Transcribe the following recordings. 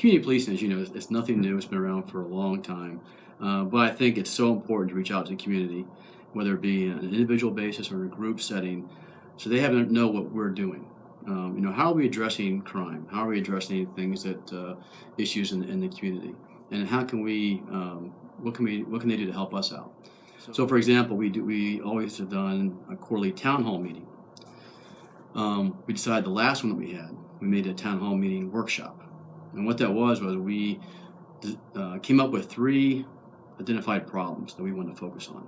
community policing, as you know, it's nothing new. It's been around for a long time. But I think it's so important to reach out to the community, whether it be on an individual basis or in a group setting, so they have to know what we're doing. How are we addressing crime? How are we addressing things that issues in the community? And how can what can they do to help us out? So for example, we always have done a quarterly town hall meeting. We decided the last one that we made a town hall meeting workshop. And what that was we came up with 3 identified problems that we wanted to focus on.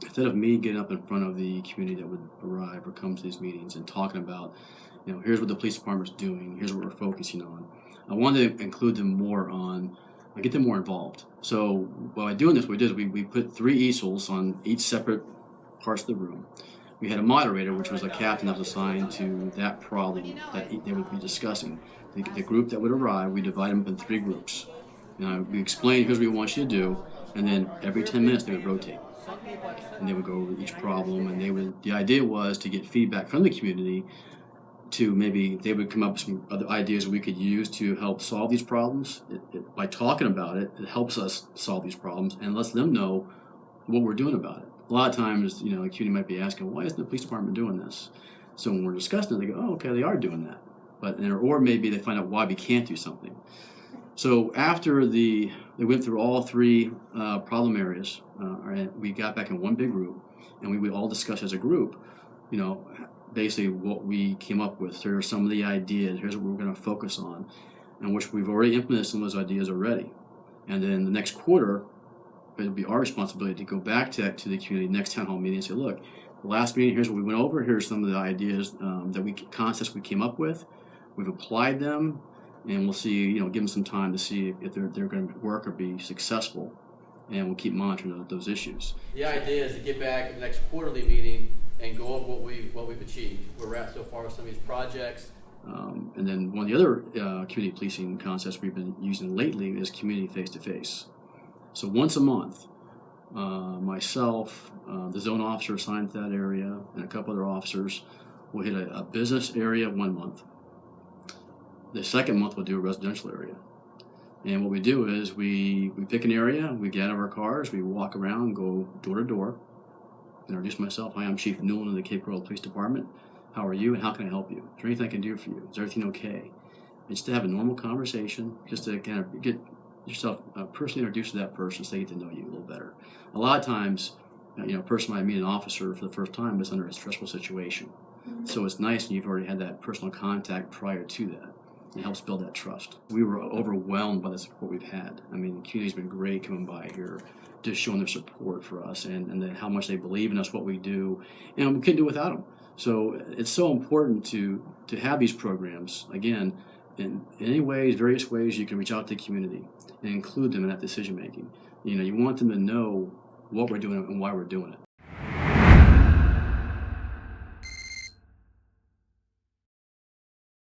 Instead of me getting up in front of the community that would arrive or come to these meetings and talking about, here's what the police department's doing, here's what we're focusing on, I wanted to include them more get them more involved. So by doing this, what we did is we put 3 easels on each separate parts of the room. We had a moderator, which was a captain that was assigned to that problem that they would be discussing. The group that would arrive, we divide them up in 3 groups. We explain, here's what we want you to do, and then every 10 minutes they would rotate. And they would go over each problem, and the idea was to get feedback from the community to maybe they would come up with some other ideas we could use to help solve these problems. By talking about it, it helps us solve these problems and lets them know what we're doing about it. A lot of times, the community might be asking, why isn't the police department doing this? So when we're discussing it, they go, oh, okay, they are doing that. Or maybe they find out why we can't do something. So after they went through all 3 problem areas, we got back in one big group, and we would all discuss as a group, basically what we came up with. Here are some of the ideas. Here's what we're going to focus on, and which we've already implemented some of those ideas already. And then the next quarter, it'll be our responsibility to go back to the community next town hall meeting and say, look, the last meeting, here's what we went over. Here's some of the ideas concepts we came up with. We've applied them, and we'll see. Give them some time to see if they're going to work or be successful, and we'll keep monitoring those issues. The idea is to get back at the next quarterly meeting and go over what we've achieved, where we're at so far with some of these projects. And then one of the other community policing concepts we've been using lately is community face-to-face. So once a month, myself, the zone officer assigned to that area, and a couple other officers will hit a business area one month. The second month, we'll do a residential area. And what we do is we pick an area, we get out of our cars, we walk around, go door to door, introduce myself. Hi, I'm Chief Newlan of the Cape Coral Police Department. How are you, and how can I help you? Is there anything I can do for you? Is everything okay? And just to have a normal conversation, just to kind of get yourself personally introduced to that person so they get to know you a little better. A lot of times, a person might meet an officer for the first time, but it's under a stressful situation. So it's nice when you've already had that personal contact prior to that. It helps build that trust. We were overwhelmed by the support we've had. The community's been great coming by here, just showing their support for us and how much they believe in us, what we do, and we couldn't do without them. So it's so important to have these programs, again, in any ways, various ways you can reach out to the community and include them in that decision making. You want them to know what we're doing and why we're doing it.